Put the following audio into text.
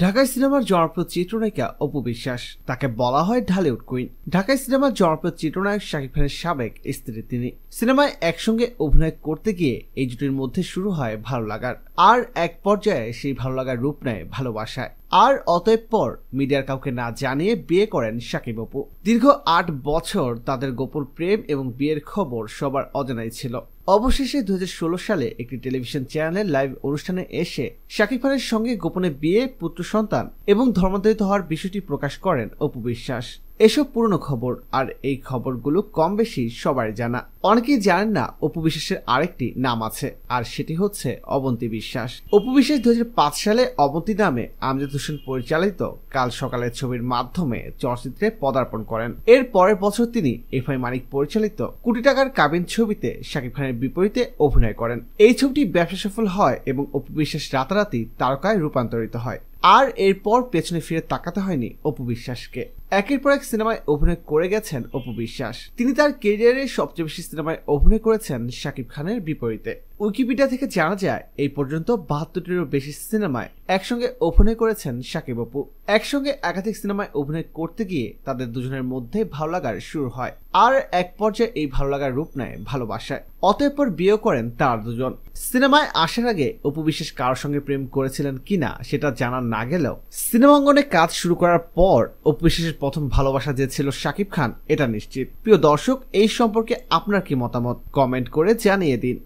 ঢাকাই সিনেমার জনপ্রিয় চিত্রনায়িকা অপু বিশ্বাস, তাকে বলা হয় ঢালিউড কুইন। ঢাকাই সিনেমার জনপ্রিয় চিত্রনায়ক শাকিব খানের সাবেক স্ত্রী তিনি। সিনেমায় একসঙ্গে অভিনয় করতে গিয়ে এই জুটির মধ্যে শুরু হয় ভালো লাগার, আর এক পর্যায়ে সেই ভালো লাগার রূপ নেয় ভালোবাসায়। আর অতএব পর মিডিয়ার কাউকে না জানিয়ে বিয়ে করেন শাকিব অপু। দীর্ঘ ৮ বছর তাদের গোপন প্রেম এবং বিয়ের খবর সবার অজানাই ছিল। অবশেষে 2016 সালে একটি টেলিভিশন চ্যানেলের লাইভ অনুষ্ঠানে এসে শাকিব খানের সঙ্গে গোপনে বিয়ে, পুত্র সন্তান এবং ধর্মান্তরিত হওয়ার বিষয়টি প্রকাশ করেন অপু বিশ্বাস। এসব পুরনো খবর, আর এই খবরগুলো কম বেশি সবাই জানা। অনেকেই জানেন না অপু বিশ্বাসের আরেকটি নাম আছে, আর সেটি হচ্ছে অবন্তী বিশ্বাস। অপু বিশ্বাস 2005 সালে অবন্তী নামে আমজাদ হোসেন পরিচালিত কাল সকালের ছবির মাধ্যমে চলচ্চিত্রে পদার্পণ করেন। এর পরের বছর তিনি এফআই মানিক পরিচালিত কোটি টাকার কাবিন ছবিতে শাকিব খানের বিপরীতে অভিনয় করেন। এই ছবিটি ব্যবসা সফল হয় এবং অপু বিশ্বাস রাতারাতি তারকায় রূপান্তরিত হয়। আর এরপর পেছনে ফিরে তাকাতে হয়নি অপু বিশ্বাসকে। একের পর এক সিনেমায় অভিনয় করে গেছেন অপু বিশ্বাস। তিনি তার ক্যারিয়ারে সবচেয়ে বেশি সিনেমায় অভিনয় করেছেন শাকিব খানের বিপরীতে। উইকিপিডিয়া থেকে জানা যায় এই পর্যন্ত 72টিরও বেশি সিনেমায় একসঙ্গে অভিনয় করেছেন শাকিব অপু। একসঙ্গে একাধিক সিনেমায় অভিনয় করতে গিয়ে তাদের দুজনের মধ্যে ভালো লাগার শুরু হয়, আর এক পর্যায়ে এই ভালো লাগার রূপ নেয় ভালোবাসায়। অতঃপর পর বিয়ে করেন তারা দুজন। সিনেমায় আসার আগে অপু বিশ্বাস কারোর সঙ্গে প্রেম করেছিলেন কিনা সেটা জানা না গেলেও সিনেমা অঙ্গনে কাজ শুরু করার পর অপু বিশ্বাসের প্রথম ভালোবাসা যে ছিল শাকিব খান, এটা নিশ্চিত। প্রিয় দর্শক, এই সম্পর্কে আপনার কি মতামত কমেন্ট করে জানিয়ে দিন।